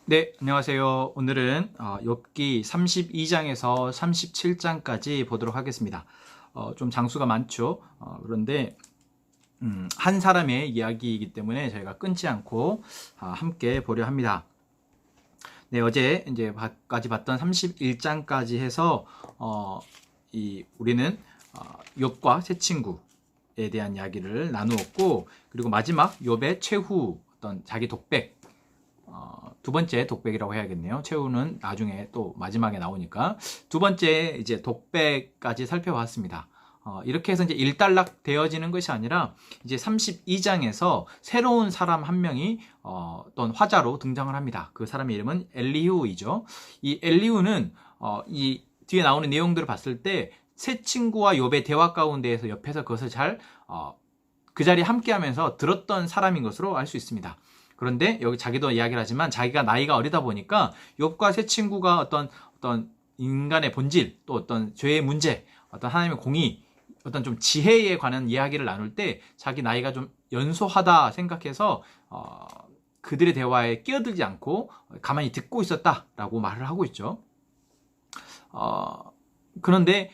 네, 안녕하세요. 오늘은 욥기 32장에서 37장까지 보도록 하겠습니다. 좀 장수가 많죠. 그런데 한 사람의 이야기이기 때문에 저희가 끊지 않고 함께 보려 합니다. 네, 어제 이제 까지 봤던 31장까지 해서 우리는 욥과 세 친구에 대한 이야기를 나누었고, 그리고 마지막 욥의 최후 어떤 자기 독백, 두 번째 독백이라고 해야겠네요. 최후는 나중에 또 마지막에 나오니까 두 번째 이제 독백까지 살펴봤습니다. 이렇게 해서 이제 일단락 되어지는 것이 아니라 이제 32장에서 새로운 사람 한 명이 어떤 화자로 등장을 합니다. 그 사람의 이름은 엘리후이죠. 이 엘리후는 이 뒤에 나오는 내용들을 봤을 때 새 친구와 욥의 대화 가운데에서 옆에서 그것을 잘 그 자리에 함께하면서 들었던 사람인 것으로 알 수 있습니다. 그런데 여기 자기도 이야기를 하지만 자기가 나이가 어리다 보니까 욥과 세 친구가 어떤 인간의 본질, 또 어떤 죄의 문제, 어떤 하나님의 공의, 어떤 좀 지혜에 관한 이야기를 나눌 때 자기 나이가 좀 연소하다 생각해서 그들의 대화에 끼어들지 않고 가만히 듣고 있었다라고 말을 하고 있죠. 그런데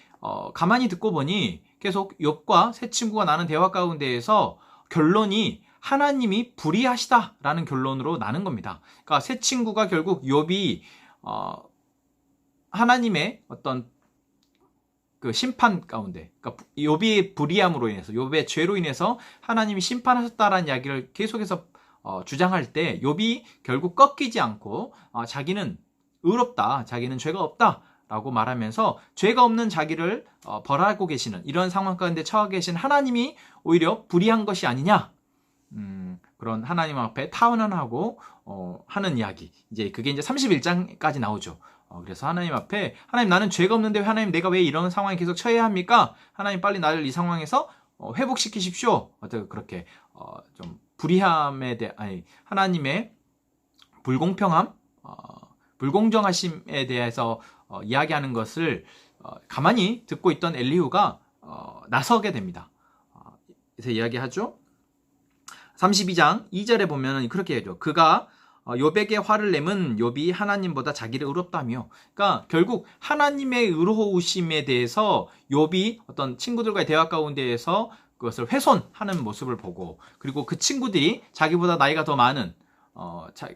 가만히 듣고 보니 계속 욥과 세 친구가 나눈 대화 가운데에서 결론이 하나님이 불의하시다라는 결론으로 나는 겁니다. 그러니까 세 친구가 결국 욥이 하나님의 어떤 그 심판 가운데, 그러니까 욥의 불의함으로 인해서, 욥의 죄로 인해서 하나님이 심판하셨다라는 이야기를 계속해서 주장할 때 욥이 결국 꺾이지 않고 자기는 의롭다, 자기는 죄가 없다 라고 말하면서 죄가 없는 자기를 벌하고 계시는 이런 상황 가운데 처해 계신 하나님이 오히려 불의한 것이 아니냐, 그런 하나님 앞에 타원하고 하는 이야기. 이제 그게 이제 31장까지 나오죠. 그래서 하나님 앞에, 하나님 나는 죄가 없는데 하나님 내가 왜 이런 상황에 계속 처해야 합니까? 하나님 빨리 나를 이 상황에서 회복시키십시오. 어떻게 그렇게 좀 불의함에 대해, 아니 하나님의 불공평함, 불공정하심에 대해서 이야기하는 것을 가만히 듣고 있던 엘리후가 나서게 됩니다. 그래서 이야기하죠. 32장 2절에 보면 그렇게 해줘. 그가 욥에게 화를 내면 욥이 하나님보다 자기를 의롭다며. 그러니까 결국 하나님의 의로우심에 대해서 욥이 어떤 친구들과의 대화 가운데에서 그것을 훼손하는 모습을 보고, 그리고 그 친구들이 자기보다 나이가 더 많은,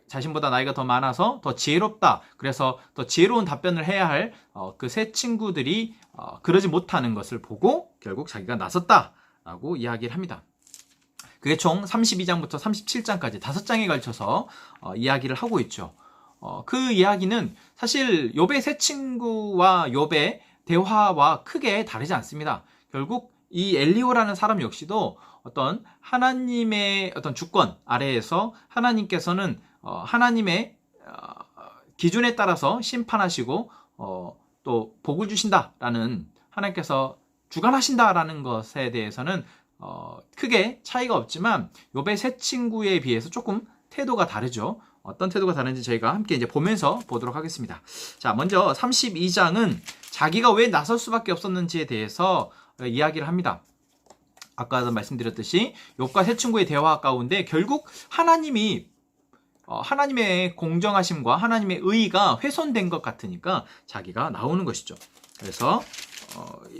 자신보다 나이가 더 많아서 더 지혜롭다, 그래서 더 지혜로운 답변을 해야 할 그 세 친구들이 그러지 못하는 것을 보고 결국 자기가 나섰다라고 이야기를 합니다. 그게 총 32장부터 37장까지 5장에 걸쳐서 이야기를 하고 있죠. 그 이야기는 사실 욥의 세 친구와 욥의 대화와 크게 다르지 않습니다. 결국 이 엘리후라는 사람 역시도 어떤 하나님의 어떤 주권 아래에서 하나님께서는 하나님의 기준에 따라서 심판하시고 또 복을 주신다라는, 하나님께서 주관하신다라는 것에 대해서는 크게 차이가 없지만 욥의 세 친구에 비해서 조금 태도가 다르죠. 어떤 태도가 다른지 저희가 함께 이제 보면서 보도록 하겠습니다. 자, 먼저 32장은 자기가 왜 나설 수밖에 없었는지에 대해서 이야기를 합니다. 아까도 말씀드렸듯이 욥과 세 친구의 대화 가운데 결국 하나님의 공정하심과 하나님의 의의가 훼손된 것 같으니까 자기가 나오는 것이죠. 그래서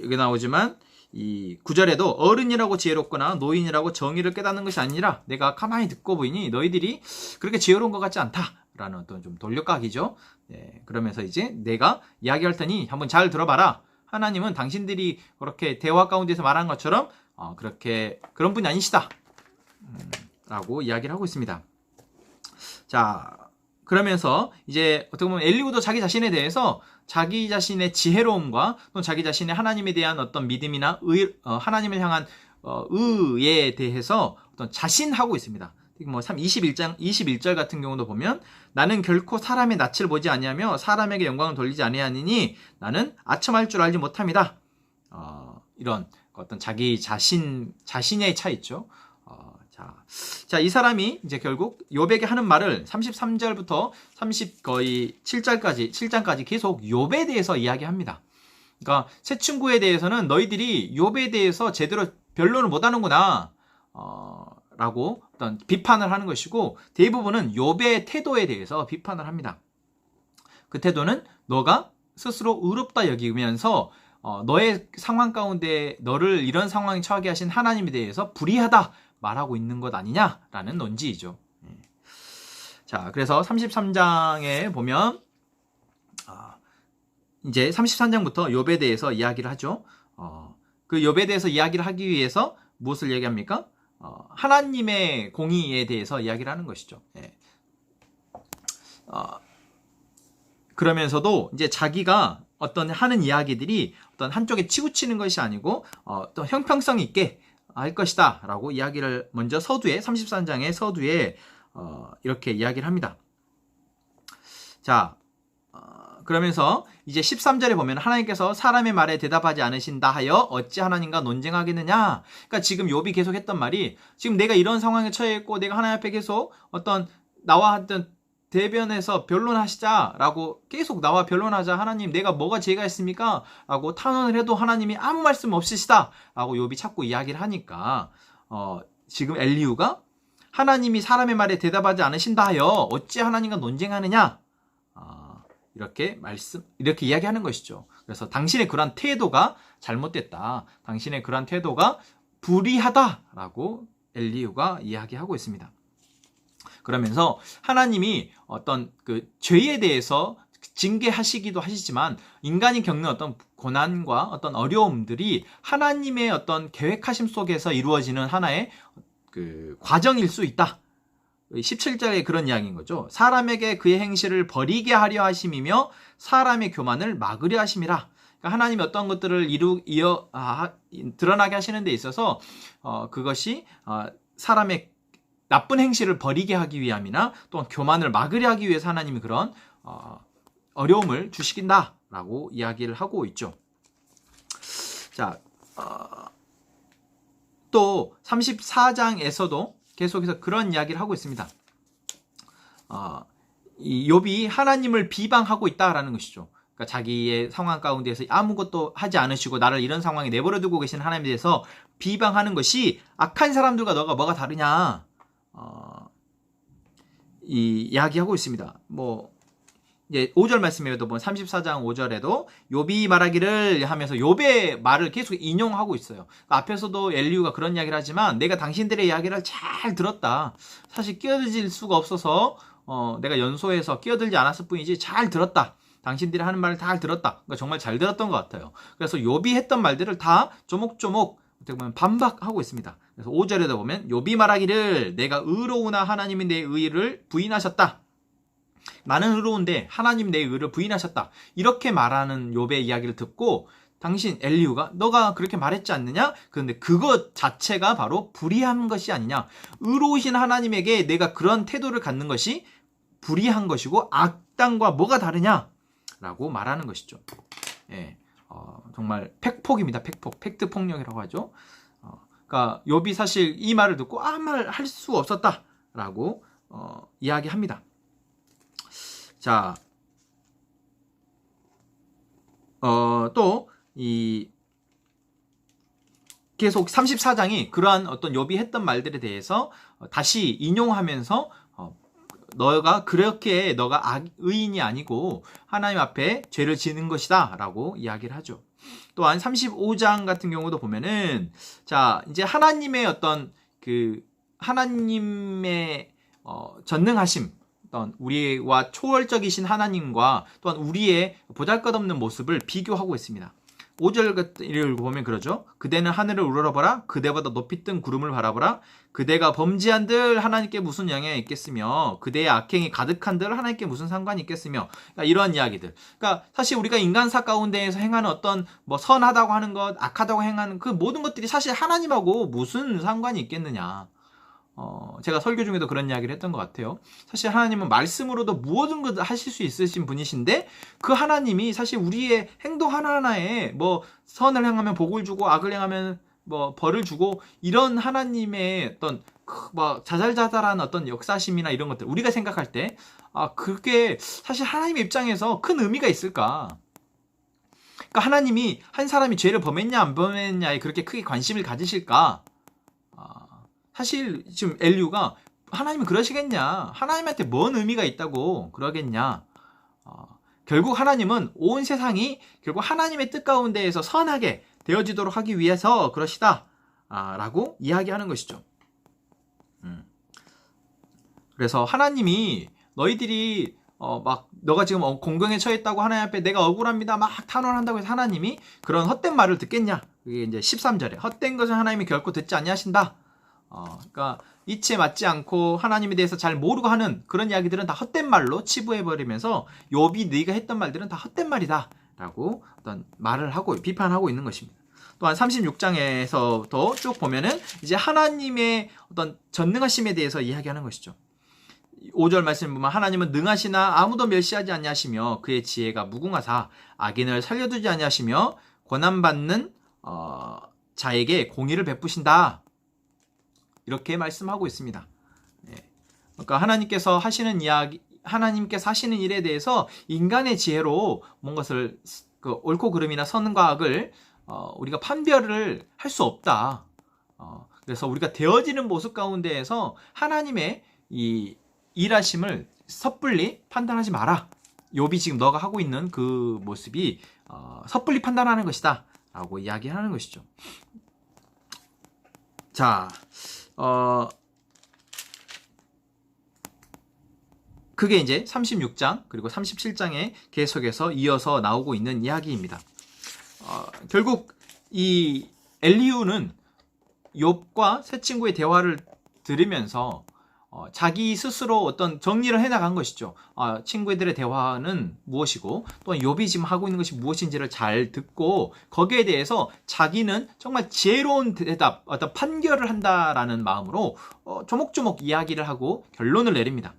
여기 나오지만 이 9절에도 어른이라고 지혜롭거나 노인이라고 정의를 깨닫는 것이 아니라 내가 가만히 듣고 보이니 너희들이 그렇게 지혜로운 것 같지 않다라는 어떤 좀 돌려까기죠. 네, 그러면서 이제 내가 이야기할 테니 한번 잘 들어봐라. 하나님은 당신들이 그렇게 대화 가운데서 말한 것처럼 그렇게 그런 분이 아니시다 라고 이야기를 하고 있습니다. 자, 그러면서 이제 어떻게 보면 엘리후도 자기 자신에 대해서 자기 자신의 지혜로움과 또 자기 자신의 하나님에 대한 어떤 믿음이나 하나님을 향한 의에 대해서 어떤 자신하고 있습니다. 뭐 21절 같은 경우도 보면 나는 결코 사람의 낯을 보지 아니하며 사람에게 영광을 돌리지 아니하니니 나는 아첨할 줄 알지 못합니다. 이런 어떤 자기 자신의 차 있죠. 자, 이 사람이 이제 결국 욥에게 하는 말을 33절부터 거의 7장까지 계속 욥에 대해서 이야기합니다. 그러니까 새 친구에 대해서는 너희들이 욥에 대해서 제대로 변론을 못 하는구나 라고 어떤 비판을 하는 것이고, 대부분은 욥의 태도에 대해서 비판을 합니다. 그 태도는 너가 스스로 의롭다 여기면서 너의 상황 가운데 너를 이런 상황에 처하게 하신 하나님에 대해서 불의하다 말하고 있는 것 아니냐라는 논지이죠. 자, 그래서 33장에 보면 이제 33장부터 욥에 대해서 이야기를 하죠. 그 욥에 대해서 이야기를 하기 위해서 무엇을 얘기합니까? 하나님의 공의에 대해서 이야기를 하는 것이죠. 그러면서도 이제 자기가 어떤 하는 이야기들이 어떤 한쪽에 치우치는 것이 아니고 또 형평성 있게 할 것이다 라고 이야기를 먼저 서두에 33장의 서두에 이렇게 이야기를 합니다. 자, 그러면서 이제 13절에 보면 하나님께서 사람의 말에 대답하지 않으신다 하여 어찌 하나님과 논쟁하겠느냐. 그러니까 지금 욥이 계속 했던 말이, 지금 내가 이런 상황에 처해 있고 내가 하나님 앞에 계속 어떤 나와 하던 대변해서 변론하시자라고 계속 나와 변론하자, 하나님 내가 뭐가 죄가 있습니까? 라고 탄원을 해도 하나님이 아무 말씀 없으시다 라고 욥이 자꾸 이야기를 하니까 지금 엘리후가 하나님이 사람의 말에 대답하지 않으신다 하여 어찌 하나님과 논쟁하느냐, 이렇게 이야기하는 것이죠. 그래서 당신의 그러한 태도가 잘못됐다, 당신의 그러한 태도가 불의하다라고 엘리후가 이야기하고 있습니다. 그러면서 하나님이 어떤 그 죄에 대해서 징계하시기도 하시지만 인간이 겪는 어떤 고난과 어떤 어려움들이 하나님의 어떤 계획하심 속에서 이루어지는 하나의 그 과정일 수 있다. 17절에 그런 이야기인 거죠. 사람에게 그의 행실을 버리게 하려 하심이며 사람의 교만을 막으려 하심이라. 그러니까 하나님이 어떤 것들을 드러나게 하시는 데 있어서 그것이 사람의 나쁜 행실을 버리게 하기 위함이나 또한 교만을 막으려 하기 위해서 하나님이 그런 어려움을 주시긴다라고 이야기를 하고 있죠. 자, 또 34장에서도 계속해서 그런 이야기를 하고 있습니다. 이 욥이 하나님을 비방하고 있다라는 것이죠. 그러니까 자기의 상황 가운데서 아무것도 하지 않으시고 나를 이런 상황에 내버려 두고 계신 하나님에 대해서 비방하는 것이 악한 사람들과 너가 뭐가 다르냐, 이 이야기하고 있습니다. 이제 5절 말씀에도 보면 34장 5절에도 욥이 말하기를 하면서 욥의 말을 계속 인용하고 있어요. 그러니까 앞에서도 엘리후가 그런 이야기를 하지만 내가 당신들의 이야기를 잘 들었다. 사실 끼어들 수가 없어서 내가 연소해서 끼어들지 않았을 뿐이지 잘 들었다. 당신들이 하는 말을 잘 들었다. 그러니까 정말 잘 들었던 것 같아요. 그래서 욥이 했던 말들을 다 조목조목 어떻게 보면 반박하고 있습니다. 그래서 5절에도 보면 욥이 말하기를 내가 의로우나 하나님이 내 의를 부인하셨다. 나는 의로운데 하나님 내 의를 부인하셨다. 이렇게 말하는 욥의 이야기를 듣고 당신 엘리후가 너가 그렇게 말했지 않느냐? 그런데 그것 자체가 바로 불의한 것이 아니냐. 의로우신 하나님에게 내가 그런 태도를 갖는 것이 불의한 것이고 악당과 뭐가 다르냐? 라고 말하는 것이죠. 예, 정말 팩폭입니다. 팩폭. 팩트 폭력이라고 하죠. 그러니까 욥이 사실 이 말을 듣고 아무 말 할 수 없었다라고 이야기합니다. 자, 또 계속 34장이 그러한 어떤 욥이 했던 말들에 대해서 다시 인용하면서 너가 의인이 아니고 하나님 앞에 죄를 지는 것이다 라고 이야기를 하죠. 또한 35장 같은 경우도 보면은 자, 이제 하나님의 어떤 하나님의 전능하심, 우리와 초월적이신 하나님과 또한 우리의 보잘것없는 모습을 비교하고 있습니다. 5절을 보면 그러죠. 그대는 하늘을 우러러보라. 그대보다 높이 뜬 구름을 바라보라. 그대가 범죄한들 하나님께 무슨 영향이 있겠으며 그대의 악행이 가득한들 하나님께 무슨 상관이 있겠으며, 그러니까 이러한 이야기들. 그러니까 사실 우리가 인간사 가운데에서 행하는 어떤 선하다고 하는 것, 악하다고 행하는 그 모든 것들이 사실 하나님하고 무슨 상관이 있겠느냐. 제가 설교 중에도 그런 이야기를 했던 것 같아요. 사실 하나님은 말씀으로도 무엇든 것 하실 수 있으신 분이신데 그 하나님이 사실 우리의 행동 하나하나에 선을 행하면 복을 주고 악을 행하면 벌을 주고 이런 하나님의 어떤 자잘자잘한 어떤 역사심이나 이런 것들 우리가 생각할 때 그게 사실 하나님의 입장에서 큰 의미가 있을까? 그러니까 하나님이 한 사람이 죄를 범했냐 안 범했냐에 그렇게 크게 관심을 가지실까? 사실 지금 엘리후가 하나님이 그러시겠냐? 하나님한테 뭔 의미가 있다고 그러겠냐? 결국 하나님은 온 세상이 결국 하나님의 뜻 가운데에서 선하게 되어지도록 하기 위해서 그러시다 라고 이야기하는 것이죠. 그래서 하나님이 너희들이 막 너가 지금 공경에 처했다고 하나님 앞에 내가 억울합니다 막 탄원한다고 해서 하나님이 그런 헛된 말을 듣겠냐? 그게 이제 13절에 헛된 것을 하나님이 결코 듣지 아니하신다. 그러니까 이치에 맞지 않고 하나님에 대해서 잘 모르고 하는 그런 이야기들은 다 헛된 말로 치부해버리면서 욥이 네가 했던 말들은 다 헛된 말이다 라고 어떤 말을 하고 비판하고 있는 것입니다. 또한 36장에서도 쭉 보면은 이제 하나님의 어떤 전능하심에 대해서 이야기하는 것이죠. 5절 말씀 보면 하나님은 능하시나 아무도 멸시하지 아니하시며 그의 지혜가 무궁하사 악인을 살려두지 아니하시며 고난받는 자에게 공의를 베푸신다. 이렇게 말씀하고 있습니다. 그러니까 하나님께서 하시는 이야기, 하나님께서 하시는 일에 대해서 인간의 지혜로 뭔가를 옳고 그름이나 선과 악을 우리가 판별을 할 수 없다. 그래서 우리가 되어지는 모습 가운데에서 하나님의 이 일하심을 섣불리 판단하지 마라. 욥이 지금 너가 하고 있는 그 모습이 섣불리 판단하는 것이다 라고 이야기하는 것이죠. 자, 그게 이제 36장 그리고 37장의 계속해서 이어서 나오고 있는 이야기입니다. 결국 이 엘리후는 욥과 세 친구의 대화를 들으면서 자기 스스로 어떤 정리를 해나간 것이죠. 친구들의 대화는 무엇이고 또한 욥이 지금 하고 있는 것이 무엇인지를 잘 듣고 거기에 대해서 자기는 정말 지혜로운 대답, 어떤 판결을 한다라는 마음으로 조목조목 이야기를 하고 결론을 내립니다.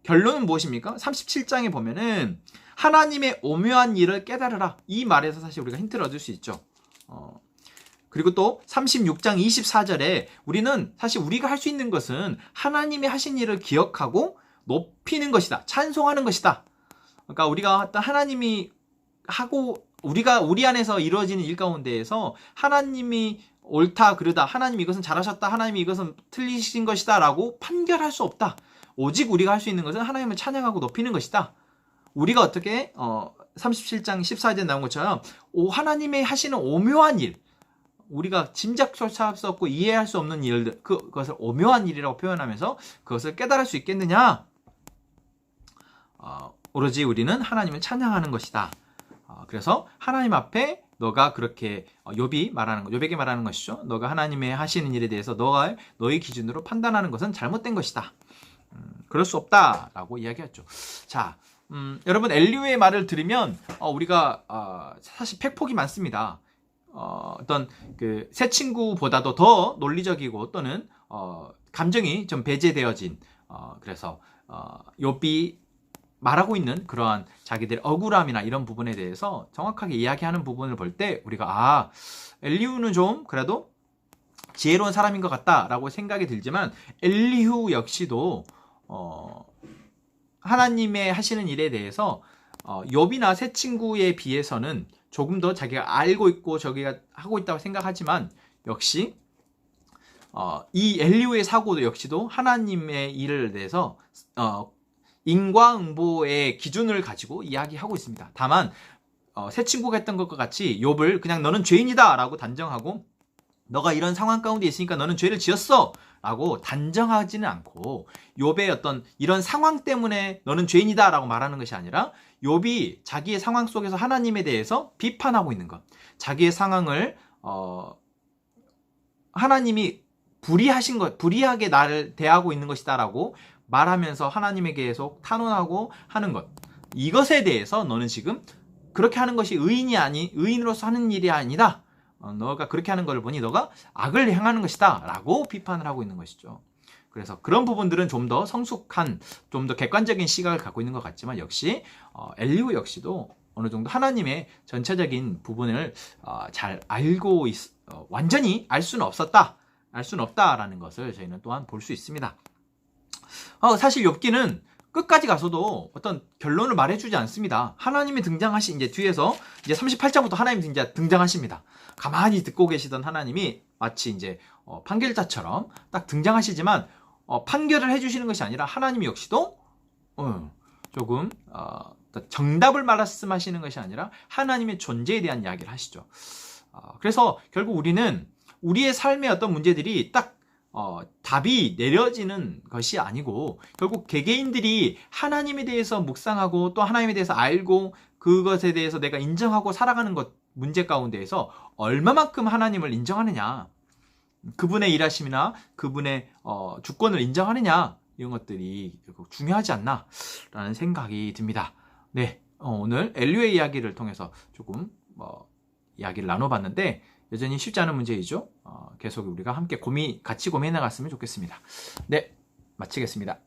결론은 무엇입니까? 37장에 보면은 하나님의 오묘한 일을 깨달으라. 이 말에서 사실 우리가 힌트를 얻을 수 있죠. 그리고 또 36장 24절에 우리는 사실 우리가 할 수 있는 것은 하나님이 하신 일을 기억하고 높이는 것이다. 찬송하는 것이다. 그러니까 우리가 어떤 하나님이 하고 우리 안에서 이루어지는 일 가운데에서 하나님이 옳다 그르다, 하나님 이것은 잘하셨다, 하나님 이것은 틀리신 것이다 라고 판결할 수 없다. 오직 우리가 할 수 있는 것은 하나님을 찬양하고 높이는 것이다. 우리가 어떻게 37장 14절에 나온 것처럼 하나님의 하시는 오묘한 일, 우리가 짐작조차 할 수 없고 이해할 수 없는 일들, 그것을 오묘한 일이라고 표현하면서 그것을 깨달을 수 있겠느냐? 오로지 우리는 하나님을 찬양하는 것이다. 그래서 하나님 앞에 너가 그렇게 욥에게 말하는 것이죠. 너가 하나님의 하시는 일에 대해서 너의 기준으로 판단하는 것은 잘못된 것이다. 그럴 수 없다라고 이야기했죠. 자, 여러분 엘리후의 말을 들으면 우리가 사실 팩폭이 많습니다. 어떤 그 새 친구보다도 더 논리적이고 또는 감정이 좀 배제되어진 그래서 욥이 말하고 있는 그러한 자기들의 억울함이나 이런 부분에 대해서 정확하게 이야기하는 부분을 볼 때 우리가 엘리후는 좀 그래도 지혜로운 사람인 것 같다라고 생각이 들지만 엘리후 역시도 하나님의 하시는 일에 대해서 욥이나 새 친구에 비해서는 조금 더 자기가 알고 있고 자기가 하고 있다고 생각하지만 역시 이 엘리후의 사고도 역시도 하나님의 일을 대해서 인과응보의 기준을 가지고 이야기하고 있습니다. 다만 새 친구가 했던 것과 같이 욥을 그냥 너는 죄인이다 라고 단정하고 너가 이런 상황 가운데 있으니까 너는 죄를 지었어 라고 단정하지는 않고 욥의 어떤 이런 상황 때문에 너는 죄인이다 라고 말하는 것이 아니라 욥이 자기의 상황 속에서 하나님에 대해서 비판하고 있는 것, 자기의 상황을 하나님이 불의하게 나를 대하고 있는 것이다 라고 말하면서 하나님에게 계속 탄원하고 하는 것, 이것에 대해서 너는 지금 그렇게 하는 것이 의인으로서 하는 일이 아니다. 너가 그렇게 하는 걸 보니 너가 악을 행하는 것이다 라고 비판을 하고 있는 것이죠. 그래서 그런 부분들은 좀 더 성숙한, 좀 더 객관적인 시각을 갖고 있는 것 같지만 역시 엘리후 역시도 어느 정도 하나님의 전체적인 부분을 잘 알고 완전히 알 수는 없다라는 것을 저희는 또한 볼 수 있습니다. 사실 욥기는 끝까지 가서도 어떤 결론을 말해주지 않습니다. 하나님이 이제 뒤에서 이제 38장부터 하나님이 등장하십니다. 가만히 듣고 계시던 하나님이 마치 이제 판결자처럼 딱 등장하시지만 판결을 해주시는 것이 아니라 하나님 역시도 조금 정답을 말씀하시는 것이 아니라 하나님의 존재에 대한 이야기를 하시죠. 그래서 결국 우리는 우리의 삶의 어떤 문제들이 딱 답이 내려지는 것이 아니고 결국 개개인들이 하나님에 대해서 묵상하고 또 하나님에 대해서 알고 그것에 대해서 내가 인정하고 살아가는 것 문제 가운데에서 얼마만큼 하나님을 인정하느냐, 그분의 일하심이나 그분의 주권을 인정하느냐, 이런 것들이 중요하지 않나 라는 생각이 듭니다. 네, 오늘 엘리후의 이야기를 통해서 조금 이야기를 나눠봤는데 여전히 쉽지 않은 문제이죠. 계속 우리가 함께 같이 고민해 나갔으면 좋겠습니다. 네, 마치겠습니다.